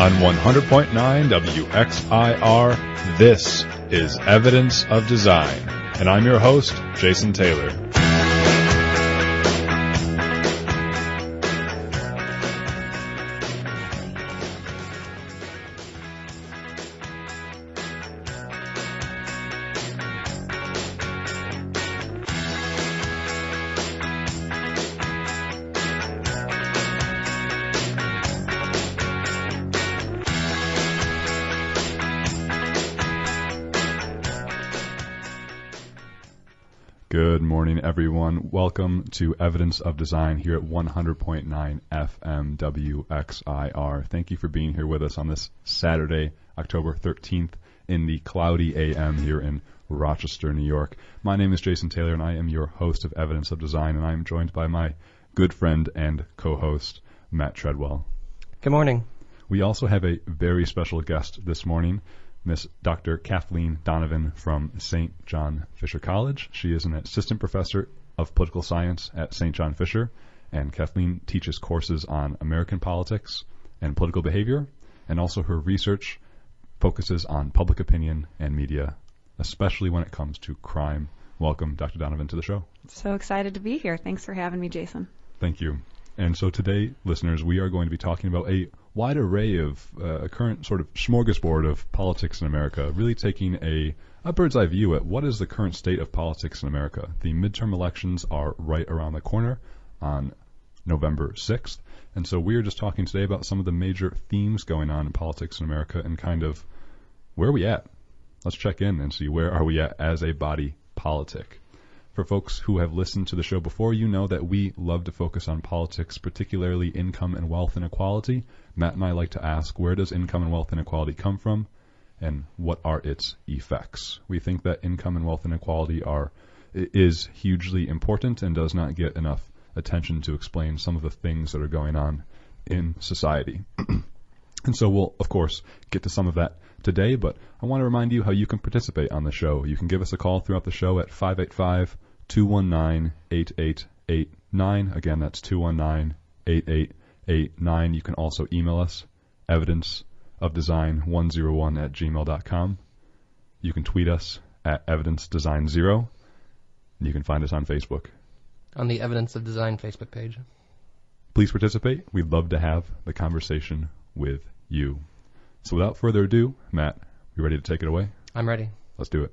On 100.9 WXIR, this is Evidence of Design, and I'm your host, Jason Taylor. Good morning, everyone. Welcome to Evidence of Design here at 100.9 FM WXIR. Thank you for being here with us on this Saturday, October 13th, in the cloudy AM here in Rochester, New York. My name is Jason Taylor, and I am your host of Evidence of Design, and I am joined by my good friend and co-host, Matt Treadwell. Good morning. We also have a very special guest this morning, Miss Dr. Kathleen Donovan from St. John Fisher College. She is an assistant professor of political science at St. John Fisher, and Kathleen teaches courses on American politics and political behavior, and also her research focuses on public opinion and media, especially when it comes to crime. Welcome, Dr. Donovan, to the show. So excited to be here. Thanks for having me, Jason. Thank you. And so today, listeners, we are going to be talking about a wide array of a current sort of smorgasbord of politics in America, really taking a bird's eye view at what is the current state of politics in America. The midterm elections are right around the corner on November 6th, and so we are just talking today about some of the major themes going on in politics in America and kind of where are we at. Let's check in and see where are we at as a body politic. For folks who have listened to the show before, you know that we love to focus on politics, particularly income and wealth inequality. Matt and I like to ask, where does income and wealth inequality come from, and what are its effects? We think that income and wealth inequality is hugely important and does not get enough attention to explain some of the things that are going on in society. And so we'll, of course, get to some of that today, but I want to remind you how you can participate on the show. You can give us a call throughout the show at 585-219-8889. Again, that's 219-8889. You can also email us, evidenceofdesign101@gmail.com. You can tweet us at evidencedesign0. And you can find us on Facebook. On the Evidence of Design Facebook page. Please participate. We'd love to have the conversation with you. So without further ado, Matt, you ready to take it away? I'm ready. Let's do it.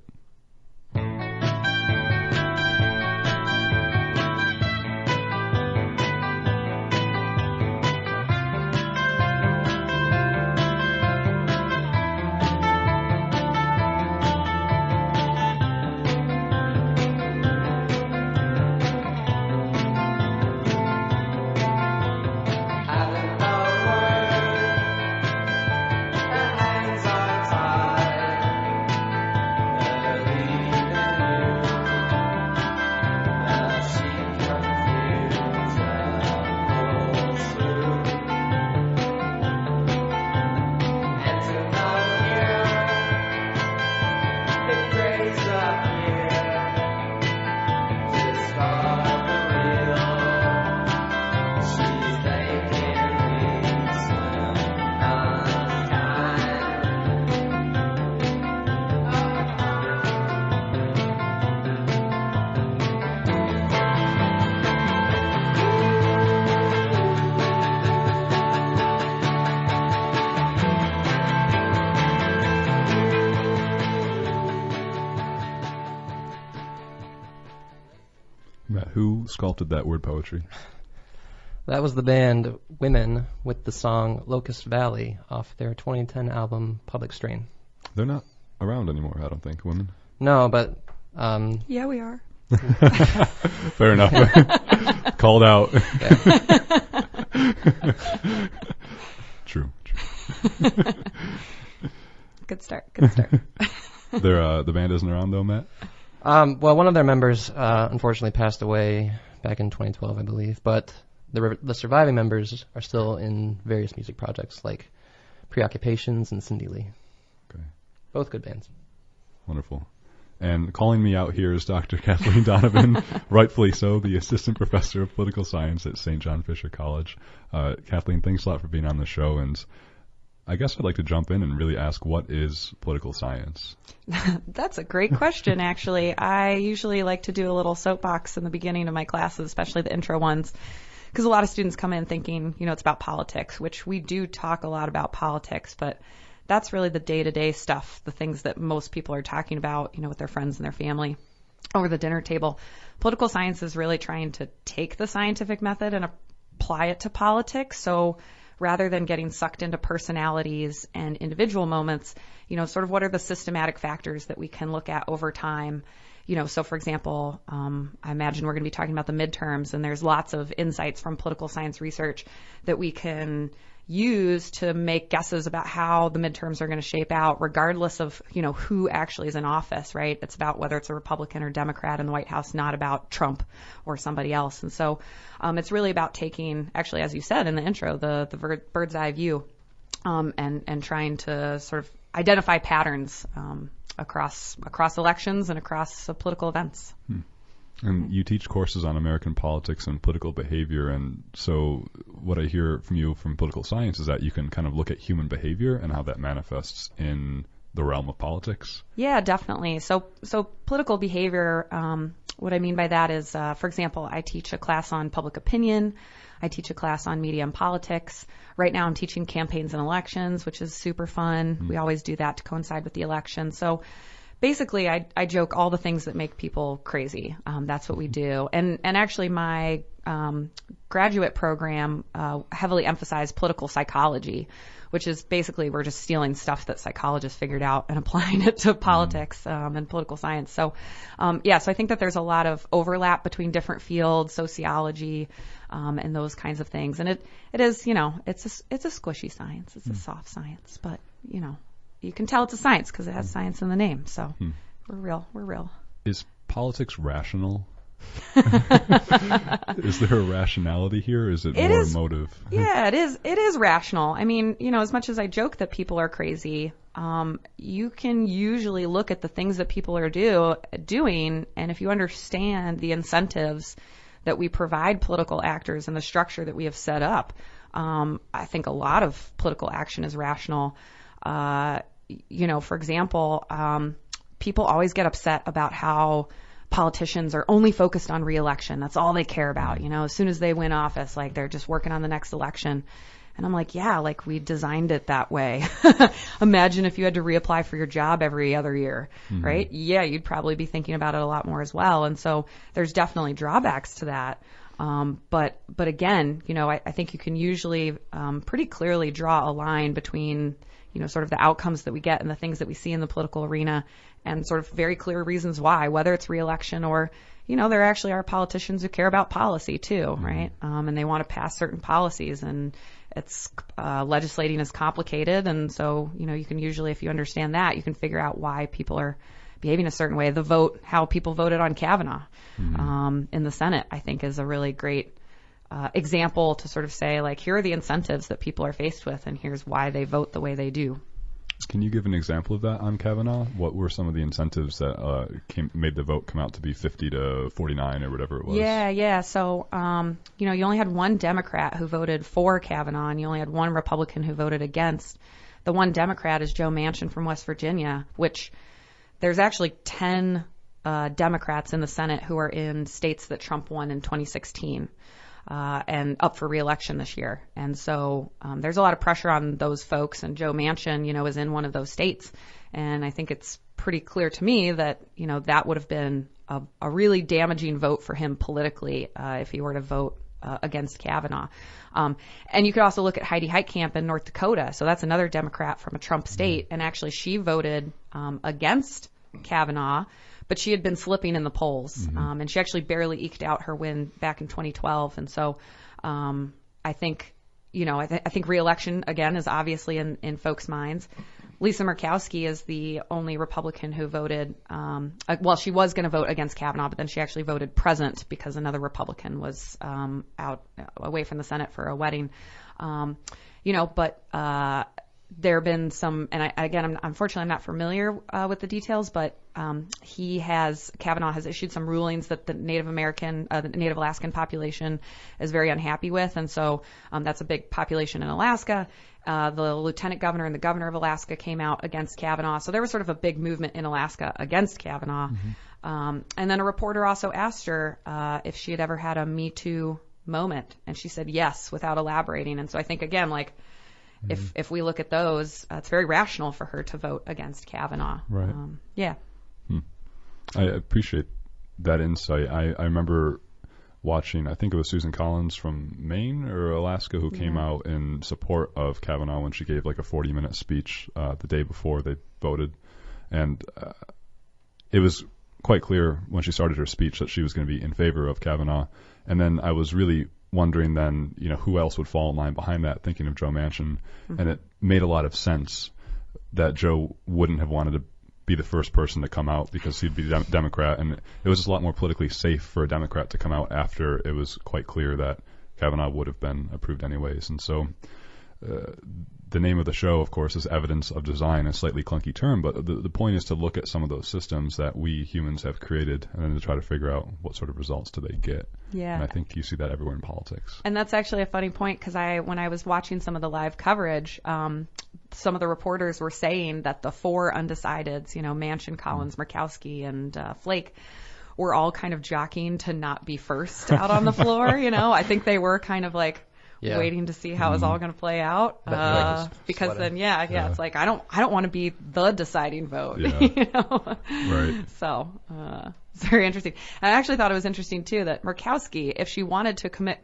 Matt, who sculpted that word poetry? That was the band Women with the song Locust Valley off their 2010 album Public Strain. They're not around anymore, I don't think, Women. No, but... Yeah, we are. Fair enough. Called out. True. Good start. The band isn't around though, Matt? Well, one of their members unfortunately passed away back in 2012, I believe, but the surviving members are still in various music projects like Preoccupations and Cindy Lee. Okay. Both good bands. Wonderful. And calling me out here is Dr. Kathleen Donovan, rightfully so, the assistant professor of political science at St. John Fisher College. Kathleen, thanks a lot for being on the show. And I guess I'd like to jump in and really ask, what is political science? That's a great question, actually. I usually like to do a little soapbox in the beginning of my classes, especially the intro ones, because a lot of students come in thinking, it's about politics, which we do talk a lot about politics, but that's really the day-to-day stuff, the things that most people are talking about, with their friends and their family over the dinner table. Political science is really trying to take the scientific method and apply it to politics. So rather than getting sucked into personalities and individual moments, sort of what are the systematic factors that we can look at over time. So for example, I imagine we're going to be talking about the midterms, and there's lots of insights from political science research that we can use to make guesses about how the midterms are going to shape out, regardless of, who actually is in office, right? It's about whether it's a Republican or Democrat in the White House, not about Trump or somebody else. And so it's really about taking, actually, as you said in the intro, the bird's eye view, and trying to sort of identify patterns across elections and across political events. And you teach courses on American politics and political behavior, and so what I hear from you from political science is that you can kind of look at human behavior and how that manifests in the realm of politics. Yeah, definitely. So political behavior, what I mean by that is, for example, I teach a class on public opinion. I teach a class on media and politics. Right now I'm teaching campaigns and elections, which is super fun. We always do that to coincide with the election. So basically, I joke all the things that make people crazy. That's what we do. And actually, my graduate program heavily emphasized political psychology, which is basically we're just stealing stuff that psychologists figured out and applying it to politics and political science. So, so I think that there's a lot of overlap between different fields, sociology, and those kinds of things. And it is, it's a squishy science. It's a soft science, but, you can tell it's a science because it has science in the name. So we're real. Is politics rational? Is there a rationality here? Is it more emotive? Yeah, it is. It is rational. I mean, as much as I joke that people are crazy, you can usually look at the things that people are doing, and if you understand the incentives that we provide political actors and the structure that we have set up, I think a lot of political action is rational. For example, people always get upset about how politicians are only focused on re-election. That's all they care about. As soon as they win office, like they're just working on the next election. And I'm like, yeah, like we designed it that way. Imagine if you had to reapply for your job every other year, right? Yeah, you'd probably be thinking about it a lot more as well. And so there's definitely drawbacks to that. But again, I think you can usually pretty clearly draw a line between sort of the outcomes that we get and the things that we see in the political arena, and sort of very clear reasons why, whether it's re-election or, there actually are politicians who care about policy too, right? And they want to pass certain policies, and it's legislating is complicated. And so, you can usually, if you understand that, you can figure out why people are behaving a certain way. The vote, how people voted on Kavanaugh in the Senate, I think is a really great example to sort of say, like, here are the incentives that people are faced with, and here's why they vote the way they do. Can you give an example of that on Kavanaugh? What were some of the incentives that made the vote come out to be 50 to 49 or whatever it was? Yeah. So, you only had one Democrat who voted for Kavanaugh, and you only had one Republican who voted against. The one Democrat is Joe Manchin from West Virginia, which there's actually 10 Democrats in the Senate who are in states that Trump won in 2016. And up for re-election this year. And so there's a lot of pressure on those folks, and Joe Manchin, is in one of those states. And I think it's pretty clear to me that, that would have been a really damaging vote for him politically if he were to vote against Kavanaugh. And you could also look at Heidi Heitkamp in North Dakota. So that's another Democrat from a Trump state. And actually she voted against Kavanaugh, but she had been slipping in the polls, and she actually barely eked out her win back in 2012. And so I think, I think re-election, again, is obviously in folks' minds. Lisa Murkowski is the only Republican who voted, she was going to vote against Kavanaugh, but then she actually voted present because another Republican was away from the Senate for a wedding. there have been some, and unfortunately I'm not familiar with the details, but Kavanaugh has issued some rulings that the Native Alaskan population is very unhappy with, and so that's a big population in Alaska. The lieutenant governor and the governor of Alaska came out against Kavanaugh, so there was sort of a big movement in Alaska against Kavanaugh. And then a reporter also asked her if she had ever had a Me Too moment, and she said yes, without elaborating. And so I think, again, like, if we look at those, it's very rational for her to vote against Kavanaugh. Right. Yeah. I appreciate that insight. I remember watching, I think it was Susan Collins from Maine or Alaska who came out in support of Kavanaugh when she gave like a 40-minute speech the day before they voted. And it was quite clear when she started her speech that she was going to be in favor of Kavanaugh. And then I was really wondering then, who else would fall in line behind that, thinking of Joe Manchin. And it made a lot of sense that Joe wouldn't have wanted to be the first person to come out because he'd be Democrat. And it was just a lot more politically safe for a Democrat to come out after it was quite clear that Kavanaugh would have been approved anyways. And so the name of the show, of course, is Evidence of Design, a slightly clunky term, but the point is to look at some of those systems that we humans have created and then to try to figure out what sort of results do they get. Yeah. And I think you see that everywhere in politics. And that's actually a funny point because when I was watching some of the live coverage, some of the reporters were saying that the four undecideds, Manchin, Collins, Murkowski, and Flake, were all kind of jockeying to not be first out on the floor. I think they were kind of like waiting to see how it was all going to play out. Because then, it's like I don't want to be the deciding vote. Yeah. Right. So it's very interesting. And I actually thought it was interesting too that Murkowski, if she wanted to commit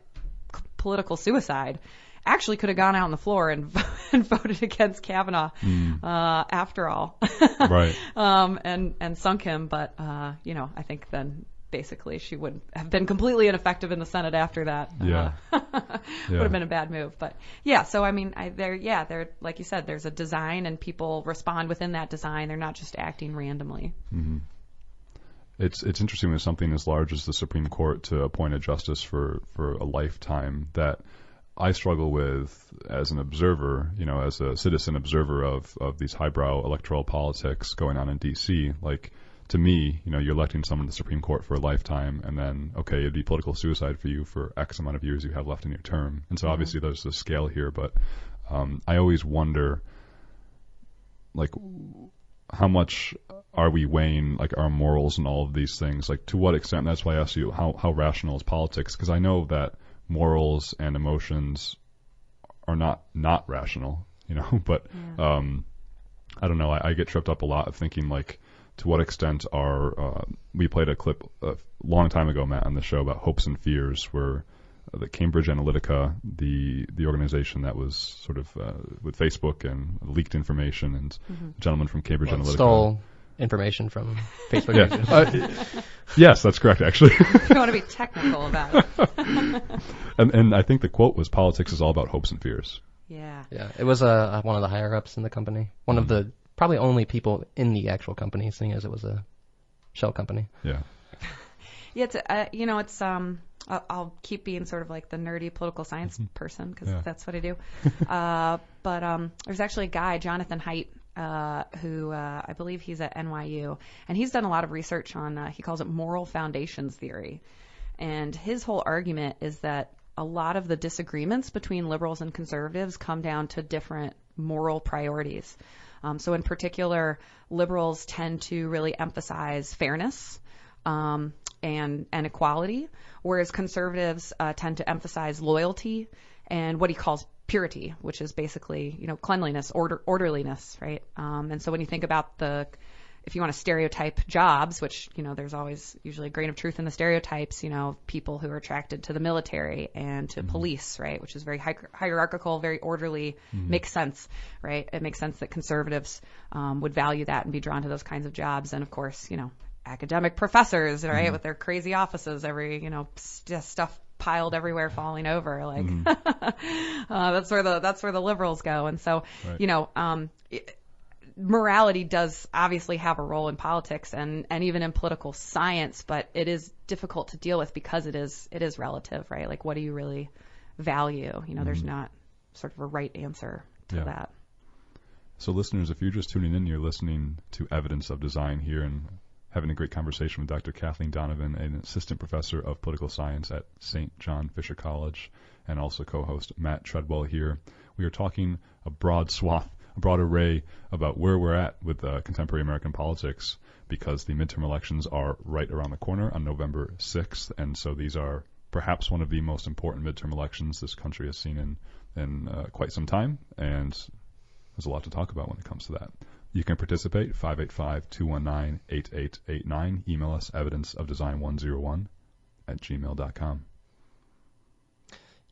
political suicide, actually could have gone out on the floor and voted against Kavanaugh after all. Right. And sunk him, but I think then basically she would have been completely ineffective in the Senate after that. Would have been a bad move. But so I mean, they're like you said, there's a design and people respond within that design. They're not just acting randomly. Mm-hmm. It's interesting with something as large as the Supreme Court to appoint a justice for a lifetime that I struggle with as an observer, as a citizen observer of these highbrow electoral politics going on in D.C. Like, to me, you're electing someone to the Supreme Court for a lifetime, and then, okay, it'd be political suicide for you for X amount of years you have left in your term. And so obviously there's a scale here, but I always wonder, like, how much are we weighing, like, our morals and all of these things? Like, to what extent? That's why I asked you how rational is politics, because I know that morals and emotions are not rational, but I don't know. I get tripped up a lot of thinking, like, to what extent we played a clip a long time ago, Matt, on the show about hopes and fears, where the Cambridge Analytica, the organization that was sort of with Facebook and leaked information, and a gentleman from Cambridge Analytica stole information from Facebook. Yes, that's correct, actually. If you want to be technical about it. and I think the quote was, "Politics is all about hopes and fears." Yeah. Yeah, it was one of the higher ups in the company, one of the probably only people in the actual company, seeing as it was a shell company. Yeah. Yeah, it's I'll keep being sort of like the nerdy political science person because that's what I do. But there's actually a guy, Jonathan Haidt, who I believe he's at NYU, and he's done a lot of research on, he calls it moral foundations theory. And his whole argument is that a lot of the disagreements between liberals and conservatives come down to different moral priorities. So in particular, liberals tend to really emphasize fairness and equality, whereas conservatives tend to emphasize loyalty and what he calls purity, which is basically, cleanliness, orderliness, right? And so when you think about if you want to stereotype jobs, which, there's always usually a grain of truth in the stereotypes, people who are attracted to the military and to police, right, which is very hierarchical, very orderly, makes sense, right? It makes sense that conservatives would value that and be drawn to those kinds of jobs. And of course, academic professors, right, with their crazy offices, every, stuff piled everywhere, falling over, like that's where the liberals go. And so, morality does obviously have a role in politics and even in political science, but it is difficult to deal with because it is relative, right? Like, what do you really value? There's not sort of a right answer to that. So listeners, if you're just tuning in, you're listening to Evidence of Design here and having a great conversation with Dr. Kathleen Donovan, an assistant professor of political science at St. John Fisher College, and also co-host Matt Treadwell here. We are talking a broad array about where we're at with contemporary American politics, because the midterm elections are right around the corner on November 6th, and so these are perhaps one of the most important midterm elections this country has seen in quite some time, and there's a lot to talk about when it comes to that. You can participate, 585-219-8889. Email us, evidenceofdesign101@gmail.com.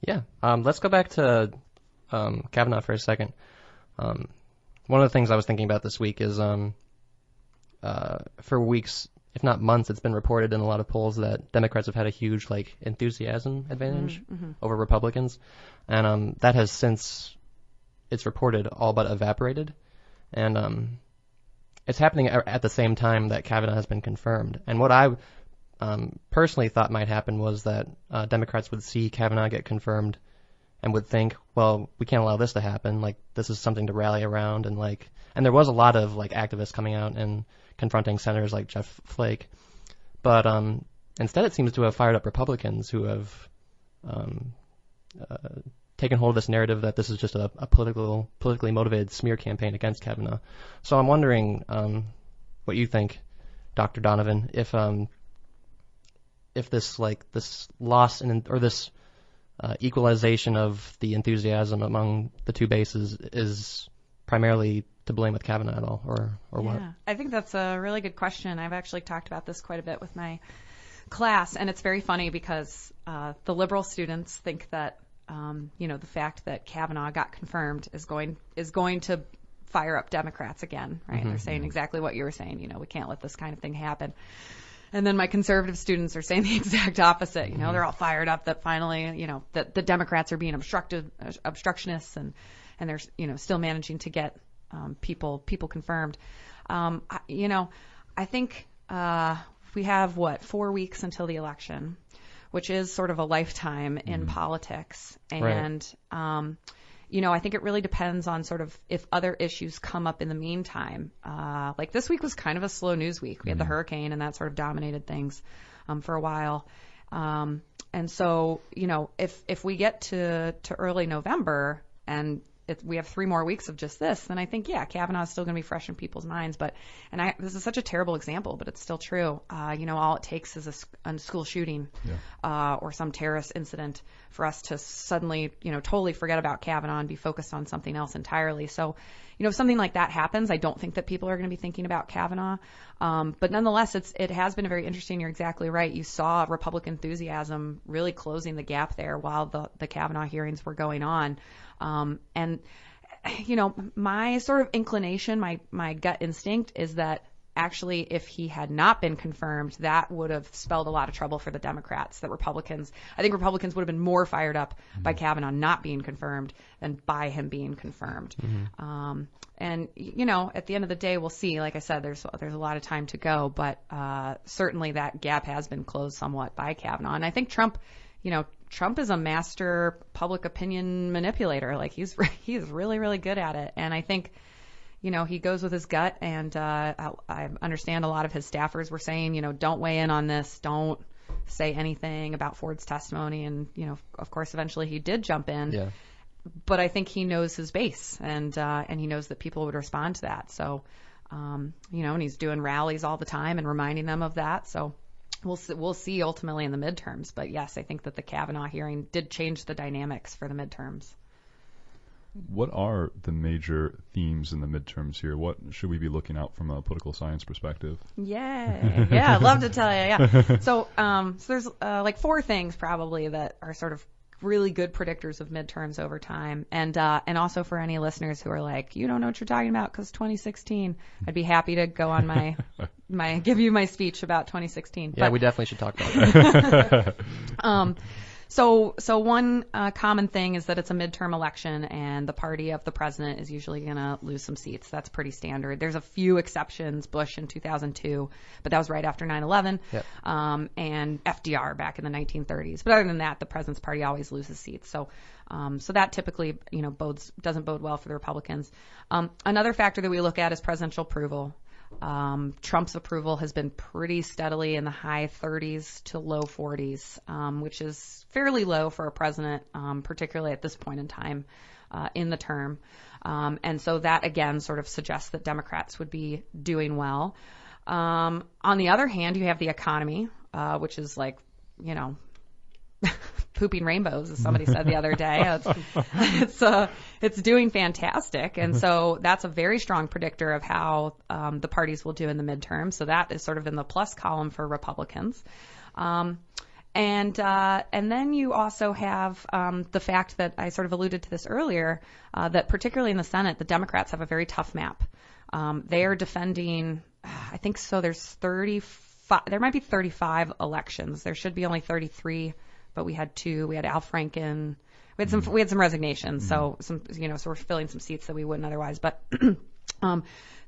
Yeah, let's go back to Kavanaugh for a second. One of the things I was thinking about this week is for weeks, if not months, it's been reported in a lot of polls that Democrats have had a huge enthusiasm advantage over Republicans, and that has, since it's reported, all but evaporated, and it's happening at the same time that Kavanaugh has been confirmed. And what I personally thought might happen was that Democrats would see Kavanaugh get confirmed and would think, well, we can't allow this to happen. This is something to rally around, and there was a lot of activists coming out and confronting senators like Jeff Flake, but instead it seems to have fired up Republicans who have taken hold of this narrative that this is just a politically motivated smear campaign against Kavanaugh. So I'm wondering what you think, Dr. Donovan, if this this loss or this equalization of the enthusiasm among the two bases is primarily to blame with Kavanaugh at all, or what? Yeah, I think that's a really good question. I've actually talked about this quite a bit with my class, and it's very funny because the liberal students think that the fact that Kavanaugh got confirmed is going to fire up Democrats again, right? Mm-hmm. They're saying exactly what you were saying. We can't let this kind of thing happen. And then my conservative students are saying the exact opposite. They're all fired up that finally, that the Democrats are being obstructionists, and they're still managing to get people confirmed. I think we have 4 weeks until the election, which is sort of a lifetime in politics, and right. I think it really depends on sort of if other issues come up in the meantime. This week was kind of a slow news week. We had the hurricane, and that sort of dominated things for a while. And so, if we get to early November and we have 3 more weeks of just this, then I think, Kavanaugh is still going to be fresh in people's minds. This is such a terrible example, but it's still true. All it takes is a school shooting or some terrorist incident for us to suddenly, totally forget about Kavanaugh and be focused on something else entirely. So, if something like that happens, I don't think that people are going to be thinking about Kavanaugh. But nonetheless, it has been very interesting. You're exactly right. You saw Republican enthusiasm really closing the gap there while the Kavanaugh hearings were going on. And my sort of inclination, my gut instinct is that actually if he had not been confirmed, that would have spelled a lot of trouble for the Democrats. I think Republicans would have been more fired up by Kavanaugh not being confirmed than by him being confirmed. Mm-hmm. And at the end of the day, we'll see. Like I said, there's a lot of time to go, but certainly that gap has been closed somewhat by Kavanaugh. And I think Trump is a master public opinion manipulator. He's really, really good at it. And I think, he goes with his gut. And I understand a lot of his staffers were saying, don't weigh in on this. Don't say anything about Ford's testimony. And, of course, eventually he did jump in. Yeah. But I think he knows his base, and he knows that people would respond to that. So, and he's doing rallies all the time and reminding them of that. So we'll see ultimately in the midterms. But yes, I think that the Kavanaugh hearing did change the dynamics for the midterms. What are the major themes in the midterms here? What should we be looking out from a political science perspective? Yeah, I'd love to tell you. Yeah. So there's 4 things probably that are sort of really good predictors of midterms over time. And also for any listeners who are like, you don't know what you're talking about because 2016, I'd be happy to go on give you my speech about 2016. Yeah, we definitely should talk about that. So one common thing is that it's a midterm election, and the party of the president is usually going to lose some seats. That's pretty standard. There's a few exceptions, Bush in 2002, but that was right after 9/11, Yep. and FDR back in the 1930s. But other than that, the president's party always loses seats. So that typically, doesn't bode well for the Republicans. Another factor that we look at is presidential approval. Trump's approval has been pretty steadily in the high 30s to low 40s, which is fairly low for a president, particularly at this point in time in the term. And so that, again, sort of suggests that Democrats would be doing well. On the other hand, you have the economy, which is like, pooping rainbows, as somebody said the other day. It's doing fantastic. And so that's a very strong predictor of how the parties will do in the midterm. So that is sort of in the plus column for Republicans. And then you also have the fact that I sort of alluded to this earlier, that particularly in the Senate, the Democrats have a very tough map. They are defending, I think so, there's 35, there might be 35 elections. There should be only 33. But we had 2. We had Al Franken. We had some resignations. So so we're filling some seats that we wouldn't otherwise. But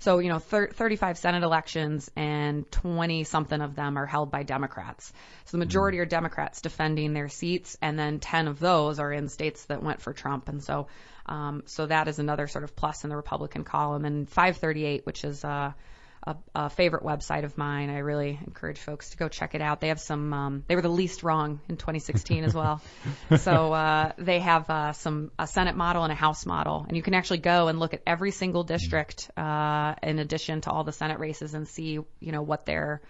35 Senate elections, and 20 something of them are held by Democrats. So the majority are Democrats defending their seats, and then 10 of those are in states that went for Trump. And so that is another sort of plus in the Republican column. And 538, which is a favorite website of mine. I really encourage folks to go check it out. They have some, they were the least wrong in 2016 as well. So they have a Senate model and a House model. And you can actually go and look at every single district in addition to all the Senate races and see, what they are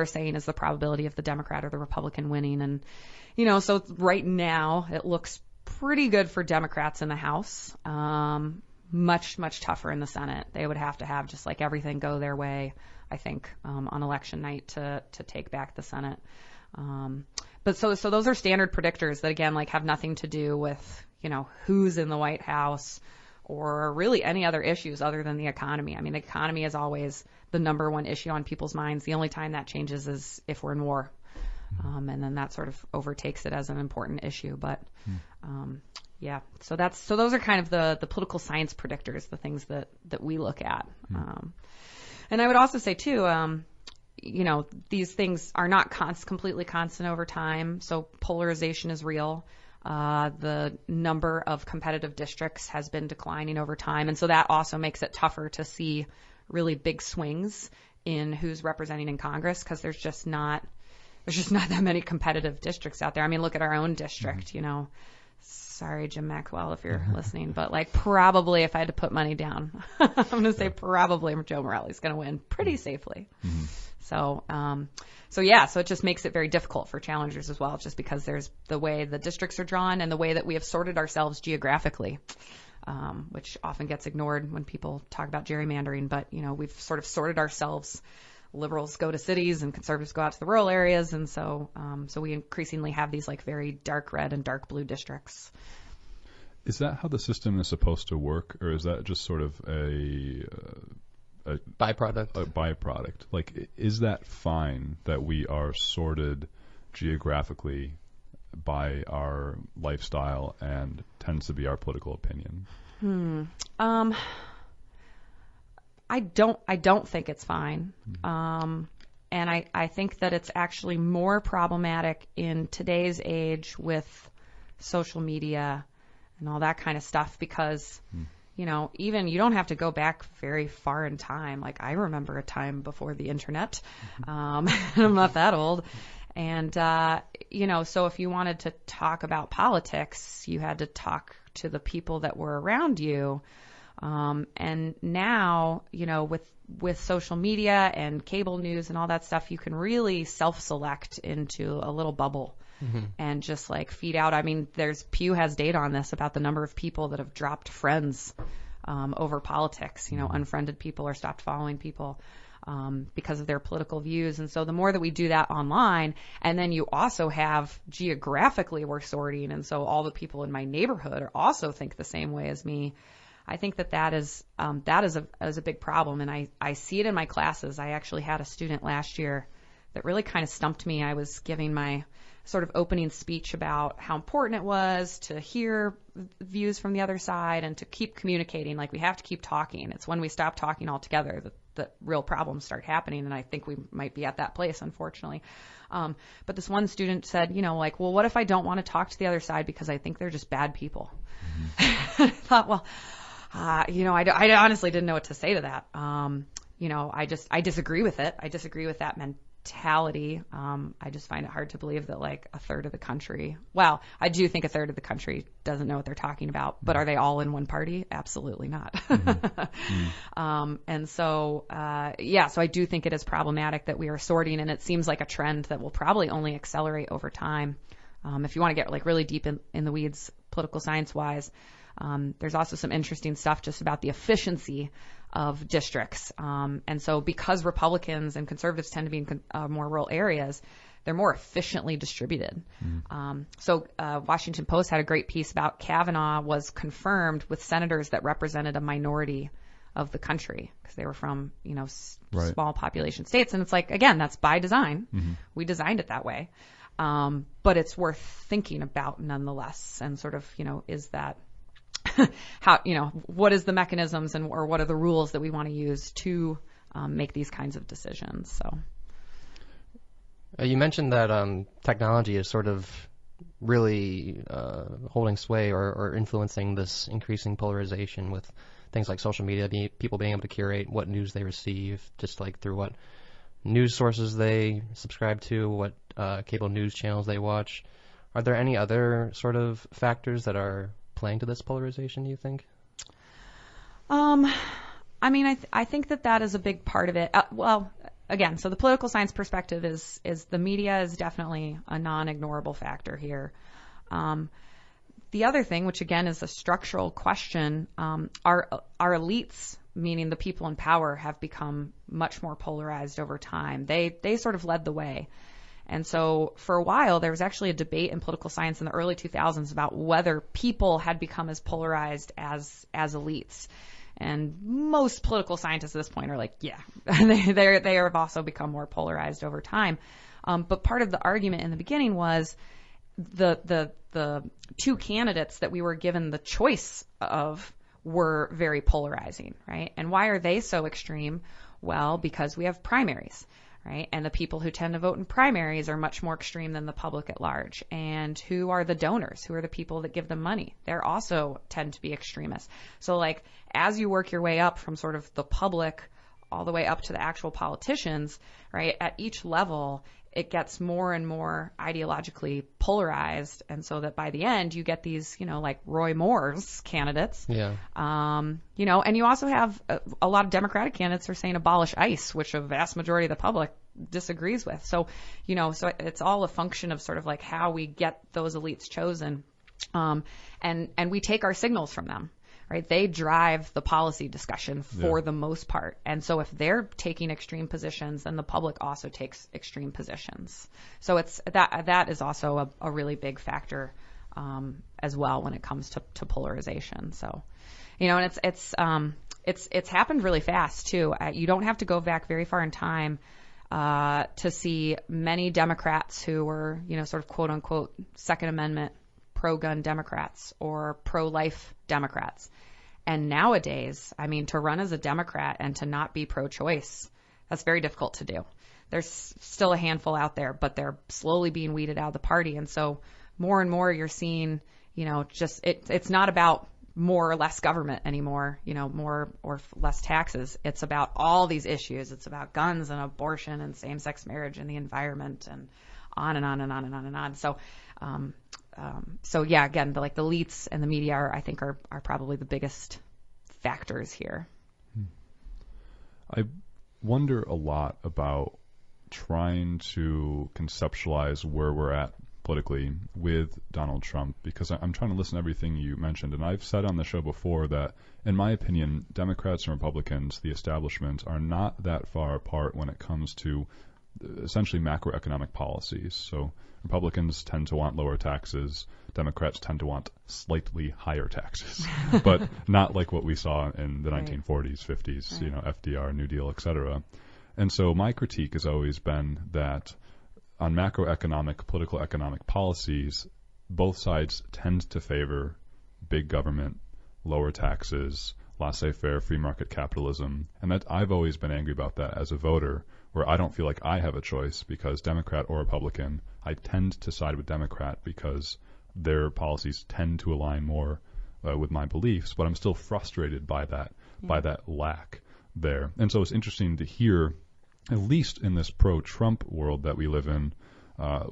saying is the probability of the Democrat or the Republican winning. And, so right now it looks pretty good for Democrats in the House. Much, much tougher in the Senate. They would have to have just like everything go their way, I think, on election night to take back the Senate. But so those are standard predictors that, again, like have nothing to do with, who's in the White House or really any other issues other than the economy. I mean, the economy is always the number one issue on people's minds. The only time that changes is if we're in war. And then that sort of overtakes it as an important issue. But, yeah, so those are kind of the political science predictors, the things that we look at. And I would also say too, these things are not completely constant over time. So polarization is real. The number of competitive districts has been declining over time. And so that also makes it tougher to see really big swings in who's representing in Congress, because there's just not that many competitive districts out there. I mean, look at our own district, Sorry, Jim Maxwell, if you're listening, but like probably if I had to put money down, I'm going to say probably Joe Morelli's going to win pretty safely. So it just makes it very difficult for challengers as well, just because there's the way the districts are drawn and the way that we have sorted ourselves geographically, which often gets ignored when people talk about gerrymandering. But, we've sort of sorted ourselves. Liberals go to cities and conservatives go out to the rural areas. And so we increasingly have these like very dark red and dark blue districts. Is that how the system is supposed to work, or is that just sort of a byproduct? A byproduct. Like, is that fine that we are sorted geographically by our lifestyle and tends to be our political opinion? I don't think it's fine. And I think that it's actually more problematic in today's age with social media and all that kind of stuff, because, even you don't have to go back very far in time. Like, I remember a time before the internet. I'm not that old. And, so if you wanted to talk about politics, you had to talk to the people that were around you. And now, with social media and cable news and all that stuff, you can really self-select into a little bubble and just like feed out. I mean, Pew has data on this about the number of people that have dropped friends over politics, unfriended people or stopped following people because of their political views. And so the more that we do that online, and then you also have geographically we're sorting, and so all the people in my neighborhood also think the same way as me. I think that is a big problem, and I see it in my classes. I actually had a student last year that really kind of stumped me. I was sort of opening speech about how important it was to hear views from the other side and to keep communicating. Like, we have to keep talking. It's when we stop talking altogether that real problems start happening. And I think we might be at that place, unfortunately. But this one student said, like, well, what if I don't want to talk to the other side because I think they're just bad people? Mm-hmm. I thought, well, I honestly didn't know what to say to that. I disagree with it. I disagree with that mentality. I just find it hard to believe that like a third of the country, well, I do think a third of the country doesn't know what they're talking about, but are they all in one party? Absolutely not. And so, so I do think it is problematic that we are sorting, and it seems like a trend that will probably only accelerate over time. If you want to get like really deep in the weeds, political science wise, there's also some interesting stuff just about the efficiency of districts. And so because Republicans and conservatives tend to be in more rural areas, they're more efficiently distributed. So Washington Post had a great piece about Kavanaugh was confirmed with senators that represented a minority of the country because they were from, small population states. And it's like, again, that's by design. Mm-hmm. We designed it that way. But it's worth thinking about nonetheless. And sort of, is that how, what is the mechanisms or what are the rules that we want to use to make these kinds of decisions? So you mentioned that technology is sort of really holding sway or influencing this increasing polarization with things like social media, people being able to curate what news they receive, just like through what news sources they subscribe to, what cable news channels they watch. Are there any other sort of factors that are playing to this polarization, do you think? I think that is a big part of it. Well, again, so the political science perspective is the media is definitely a non-ignorable factor here. The other thing, which again is a structural question, our elites, meaning the people in power, have become much more polarized over time. They sort of led the way. And so for a while, there was actually a debate in political science in the early 2000s about whether people had become as polarized as elites. And most political scientists at this point are like, yeah, they have also become more polarized over time. But part of the argument in the beginning was the two candidates that we were given the choice of were very polarizing, right? And why are they so extreme? Well, because we have primaries. Right? And the people who tend to vote in primaries are much more extreme than the public at large. And who are the donors? Who are the people that give them money? They're also tend to be extremists. So like as you work your way up from sort of the public all the way up to the actual politicians, right? At each level, it gets more and more ideologically polarized. And so that by the end, you get these, like Roy Moore's candidates. Yeah. And you also have a lot of Democratic candidates are saying abolish ICE, which a vast majority of the public disagrees with. So, so it's all a function of sort of like how we get those elites chosen. And we take our signals from them. Right? They drive the policy discussion for the most part. And so if they're taking extreme positions, then the public also takes extreme positions. So it's that is also a really big factor as well when it comes to polarization. So, and it's happened really fast too. You don't have to go back very far in time to see many Democrats who were, sort of quote unquote Second Amendment pro-gun Democrats or pro-life Democrats. And nowadays, to run as a Democrat and to not be pro-choice, that's very difficult to do. There's still a handful out there, but they're slowly being weeded out of the party. And so more and more you're seeing, it's not about more or less government anymore, more or less taxes. It's about all these issues. It's about guns and abortion and same-sex marriage and the environment and on and on and on and on and on. So, again, the elites and the media I think are probably the biggest factors here. I wonder a lot about trying to conceptualize where we're at politically with Donald Trump, because I'm trying to listen to everything you mentioned. And I've said on the show before that, in my opinion, Democrats and Republicans, the establishment, are not that far apart when it comes to essentially macroeconomic policies. So Republicans tend to want lower taxes. Democrats tend to want slightly higher taxes, but not like what we saw in the 1940s, 50s, FDR, New Deal, et cetera. And so my critique has always been that on macroeconomic, political economic policies, both sides tend to favor big government, lower taxes, laissez-faire, free market capitalism. And that I've always been angry about that as a voter, where I don't feel like I have a choice because Democrat or Republican, I tend to side with Democrat because their policies tend to align more with my beliefs, but I'm still frustrated by that lack there. And so it's interesting to hear, at least in this pro-Trump world that we live in,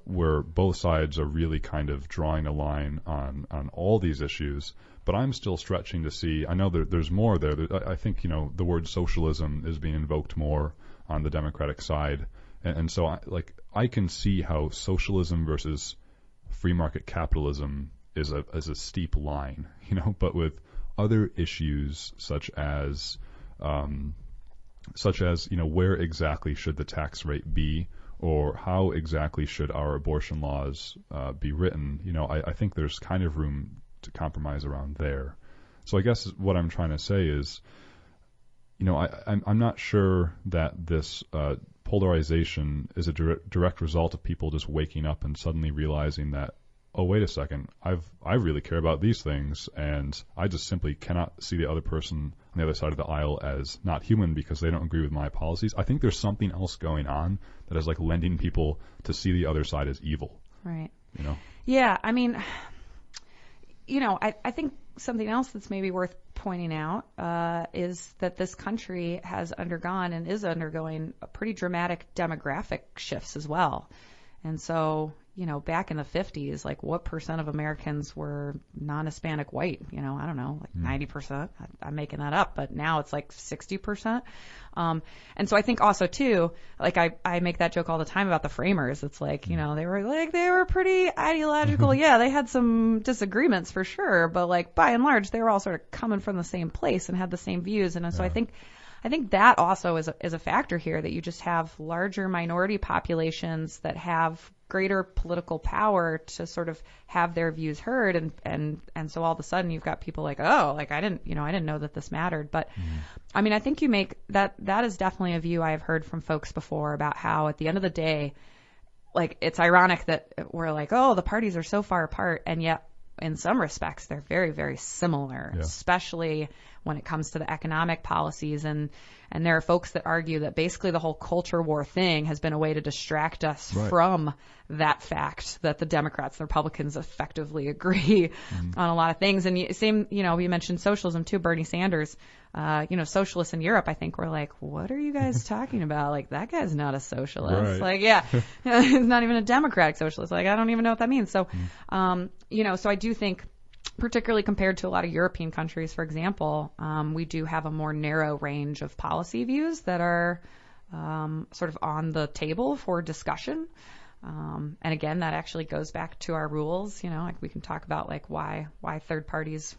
where both sides are really kind of drawing a line on all these issues, but I'm still stretching to see. I know there's more there. I think, the word socialism is being invoked more on the Democratic side, and so I can see how socialism versus free market capitalism is a steep line, but with other issues such as where exactly should the tax rate be, or how exactly should our abortion laws be written, I think there's kind of room to compromise around there. So I guess what I'm trying to say is, I'm not sure that this polarization is a direct result of people just waking up and suddenly realizing that, oh, wait a second, I really care about these things, and I just simply cannot see the other person on the other side of the aisle as not human because they don't agree with my policies. I think there's something else going on that is like lending people to see the other side as evil. Right. Yeah, I mean, I think something else that's maybe worth pointing out is that this country has undergone and is undergoing a pretty dramatic demographic shifts as well. And so, back in the 50s, like what percent of Americans were non-Hispanic white? I don't know, like 90%. I'm making that up, but now it's like 60%. And so I think also too, like I make that joke all the time about the framers. It's like, they were pretty ideological. Yeah, they had some disagreements for sure, but like by and large, they were all sort of coming from the same place and had the same views. And so I think that also is a factor here, that you just have larger minority populations that have greater political power to sort of have their views heard, and so all of a sudden you've got people like, oh, like I didn't know that this mattered. But I mean, I think you make that is definitely a view I have heard from folks before about how at the end of the day, like it's ironic that we're like, oh, the parties are so far apart, and yet in some respects they're very, very similar, especially when it comes to the economic policies. And there are folks that argue that basically the whole culture war thing has been a way to distract us from that fact that the Democrats and Republicans effectively agree on a lot of things. And we mentioned socialism too. Bernie Sanders, socialists in Europe, I think, were like, what are you guys talking about? Like, that guy's not a socialist. Right. Like, he's not even a democratic socialist. Like, I don't even know what that means. So, so I do think, particularly compared to a lot of European countries, for example, we do have a more narrow range of policy views that are sort of on the table for discussion. And again, that actually goes back to our rules. Like we can talk about like why third parties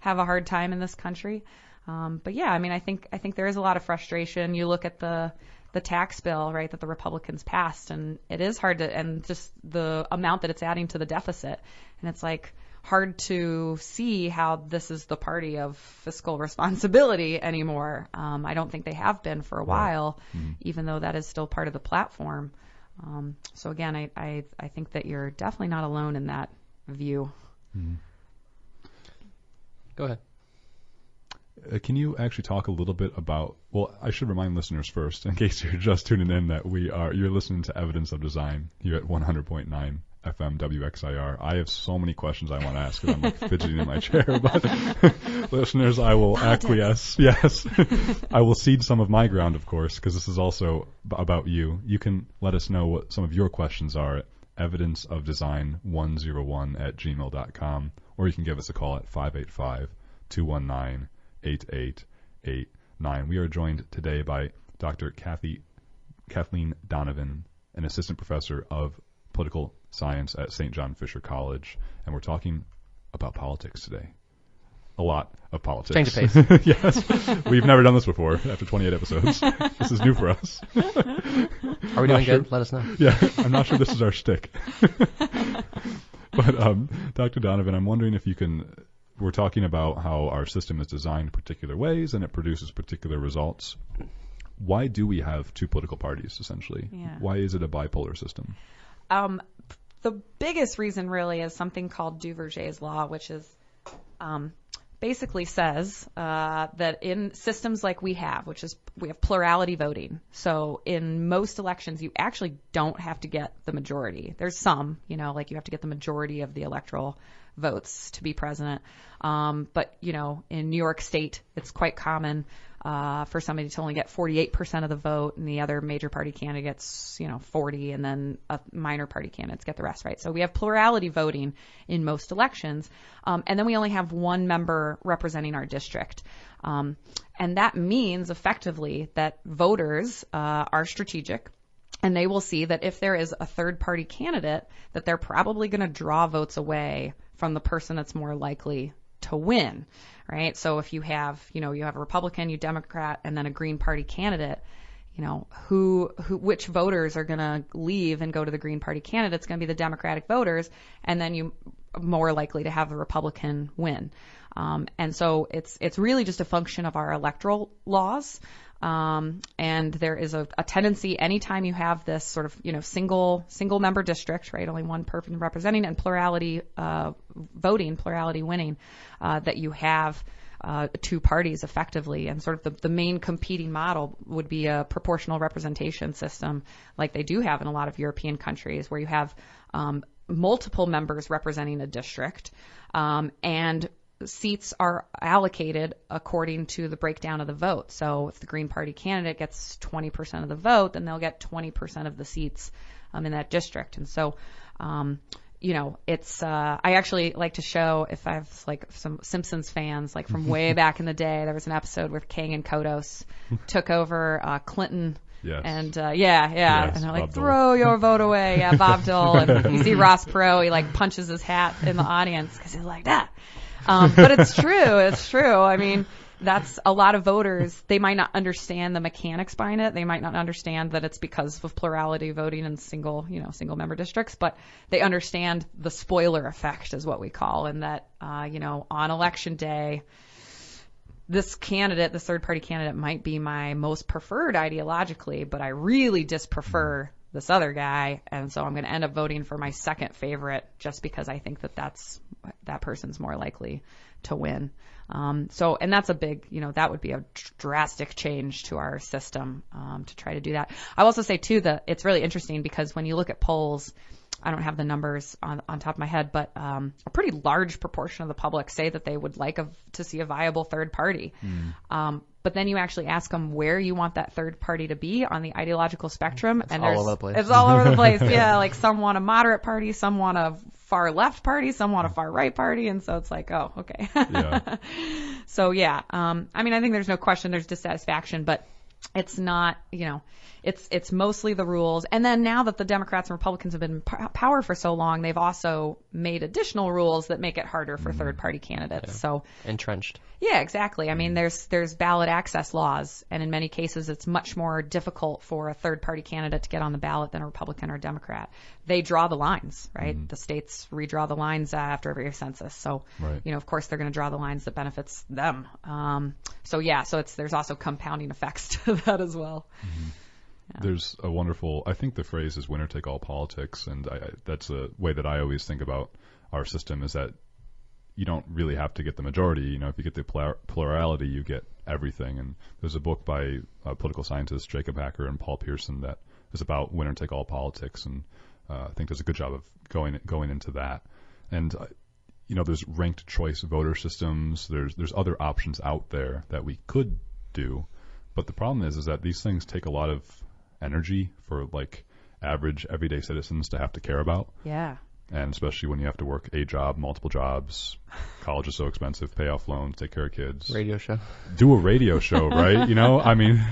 have a hard time in this country. But yeah, I mean, I think there is a lot of frustration. You look at the tax bill, right, that the Republicans passed, and it is hard to, and just the amount that it's adding to the deficit. And it's like, hard to see how this is the party of fiscal responsibility anymore. I don't think they have been for a while, even though that is still part of the platform. So again, I think that you're definitely not alone in that view. Go ahead. Can you actually talk a little bit about, well, I should remind listeners first, in case you're just tuning in, that you're listening to Evidence of Design here at 100.9 FM WXIR. I have so many questions I want to ask because I'm like fidgeting in my chair, but listeners, I will acquiesce. Yes. I will cede some of my ground, of course, because this is also about you. You can let us know what some of your questions are at evidenceofdesign101@gmail.com, or you can give us a call at 585-219-8889. We are joined today by Dr. Kathleen Donovan, an assistant professor of political science at St. John Fisher College, and we're talking about politics today. A lot of politics. Change of pace. Yes. We've never done this before after 28 episodes. This is new for us. Are we doing good? Let us know. Yeah, I'm not sure this is our shtick. But Dr. Donovan, I'm wondering if you can, we're talking about how our system is designed particular ways and it produces particular results. why do we have two political parties, essentially? Yeah. Why is it a bipolar system? The biggest reason really is something called Duverger's law, which is basically says that in systems like we have plurality voting. So in most elections, you actually don't have to get the majority. There's some, like you have to get the majority of the electoral votes to be president. But, in New York State, it's quite common for somebody to only get 48% of the vote, and the other major party candidates, 40, and then minor party candidates get the rest, right? So we have plurality voting in most elections, and then we only have one member representing our district. And that means effectively that voters are strategic, and they will see that if there is a third party candidate, that they're probably going to draw votes away from the person that's more likely to win, right? So if you have, you have a Republican, you Democrat, and then a Green Party candidate, which voters are going to leave and go to the Green Party candidate? It's going to be the Democratic voters, and then you more likely to have the Republican win. And so it's really just a function of our electoral laws. And there is a tendency anytime you have this sort of, single member district, right? Only one person representing, and plurality voting, plurality winning, that you have two parties effectively. And sort of the main competing model would be a proportional representation system like they do have in a lot of European countries, where you have multiple members representing a district, and seats are allocated according to the breakdown of the vote. So if the Green Party candidate gets 20% of the vote, then they'll get 20% of the seats in that district. And so, it's I actually like to show, if I have like some Simpsons fans, like from way back in the day, there was an episode where Kang and Kodos took over Clinton. Yes. And Yes, and they're like, Bob throw your vote away. Yeah, Bob Dole. And you see Ross Perot, he like punches his hat in the audience because he's like, that. But it's true. It's true. I mean, that's a lot of voters. They might not understand the mechanics behind it. They might not understand that it's because of plurality voting in single member districts, but they understand the spoiler effect is what we call, and that, on election day, this third party candidate might be my most preferred ideologically, but I really disprefer this other guy, and so I'm going to end up voting for my second favorite just because I think that person's more likely to win. And that's a big, that would be a drastic change to our system to try to do that. I'll also say too that it's really interesting because when you look at polls, I don't have the numbers on top of my head, but a pretty large proportion of the public say that they would like to see a viable third party. But then you actually ask them where you want that third party to be on the ideological spectrum. It's all over the place. It's all over the place. Yeah, like some want a moderate party, some want a far left party, some want a far right party. And so it's like, oh, okay. Yeah. So, yeah. I mean, I think there's no question there's dissatisfaction, but it's not, it's mostly the rules. And then now that the Democrats and Republicans have been in power for so long, they've also made additional rules that make it harder for third party candidates. Yeah. So entrenched. Yeah, exactly. I mean, there's ballot access laws, and in many cases it's much more difficult for a third party candidate to get on the ballot than a Republican or Democrat. They draw the lines, right? The states redraw the lines after every census. So, right. Of course they're going to draw the lines that benefits them. So there's also compounding effects to that as well. Yeah. There's a wonderful, I think the phrase is winner take all politics, and that's a way that I always think about our system, is that you don't really have to get the majority. If you get the plurality, you get everything. And there's a book by political scientists Jacob Hacker and Paul Pearson that is about winner take all politics, and I think does a good job of going into that. And there's ranked choice voter systems. There's other options out there that we could do, but the problem is that these things take a lot of energy for like average everyday citizens to have to care about. Yeah. And especially when you have to work a job, multiple jobs, college is so expensive, pay off loans, take care of kids. Radio show. Do a radio show, right? I mean.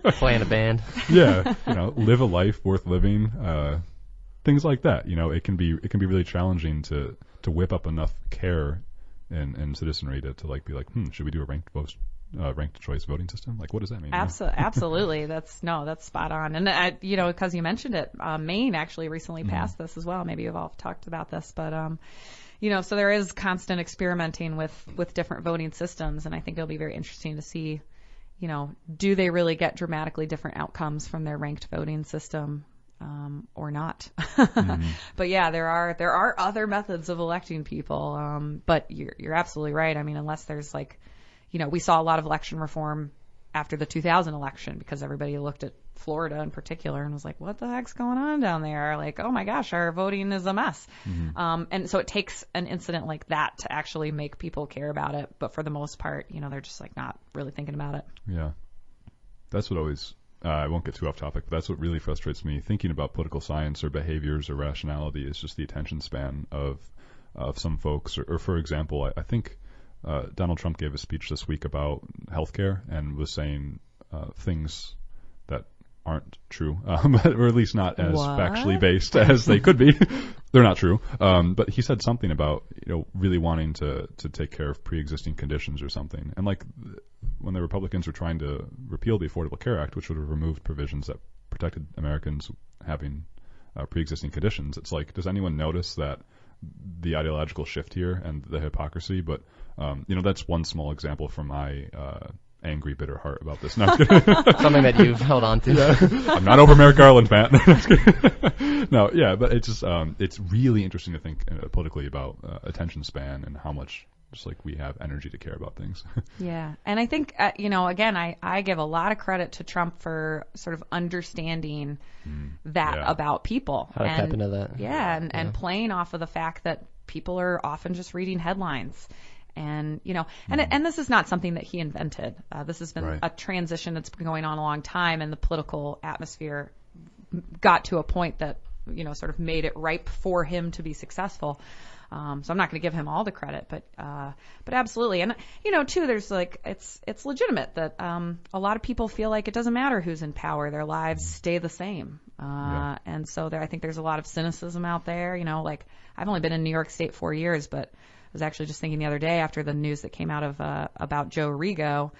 Play in a band. Yeah. Live a life worth living. Things like that. It can be really challenging to whip up enough care in citizenry to should we do a ranked choice voting system? Like, what does that mean? Absolutely. That's spot on. And, because you mentioned it, Maine actually recently passed this as well. Maybe you've all talked about this, but, so there is constant experimenting with different voting systems. And I think it'll be very interesting to see, do they really get dramatically different outcomes from their ranked voting system or not? But yeah, there are other methods of electing people. But you're absolutely right. I mean, unless there's we saw a lot of election reform after the 2000 election because everybody looked at Florida in particular and was like, what the heck's going on down there? Like, oh my gosh, our voting is a mess. And so it takes an incident like that to actually make people care about it. But for the most part, they're just not really thinking about it. Yeah. That's what always, I won't get too off topic, but that's what really frustrates me thinking about political science or behaviors or rationality is just the attention span of some folks. Or for example, I think Donald Trump gave a speech this week about healthcare and was saying things that aren't true, or at least not as factually based as they could be. They're not true. But he said something about really wanting to take care of pre-existing conditions or something. And when the Republicans were trying to repeal the Affordable Care Act, which would have removed provisions that protected Americans having pre-existing conditions, it's like, does anyone notice that the ideological shift here and the hypocrisy? But that's one small example from my angry, bitter heart about this. No, something that you've held on to. Yeah. I'm not over Merrick Garland, Pat. No, yeah, but it's just it's really interesting to think politically about attention span and how much just we have energy to care about things. Yeah, and I think again, I give a lot of credit to Trump for sort of understanding that about people. How to tap into that. Yeah, and playing off of the fact that people are often just reading headlines. And, and this is not something that he invented. This has been a transition that's been going on a long time, and the political atmosphere got to a point that, sort of made it ripe for him to be successful. So I'm not going to give him all the credit, but absolutely. And, too, there's it's legitimate that a lot of people feel like it doesn't matter who's in power. Their lives stay the same. And so I think there's a lot of cynicism out there. I've only been in New York State 4 years, but I was actually just thinking the other day after the news that came out of about Joe Rigo,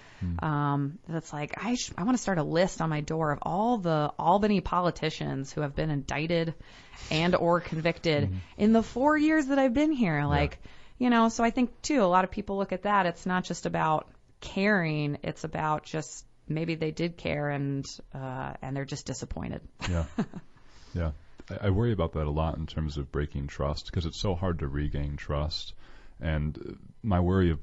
that's I want to start a list on my door of all the Albany politicians who have been indicted and or convicted in the 4 years that I've been here. So I think too, a lot of people look at that. It's not just about caring; it's about just maybe they did care and they're just disappointed. Yeah, yeah. I worry about that a lot in terms of breaking trust because it's so hard to regain trust. And my worry of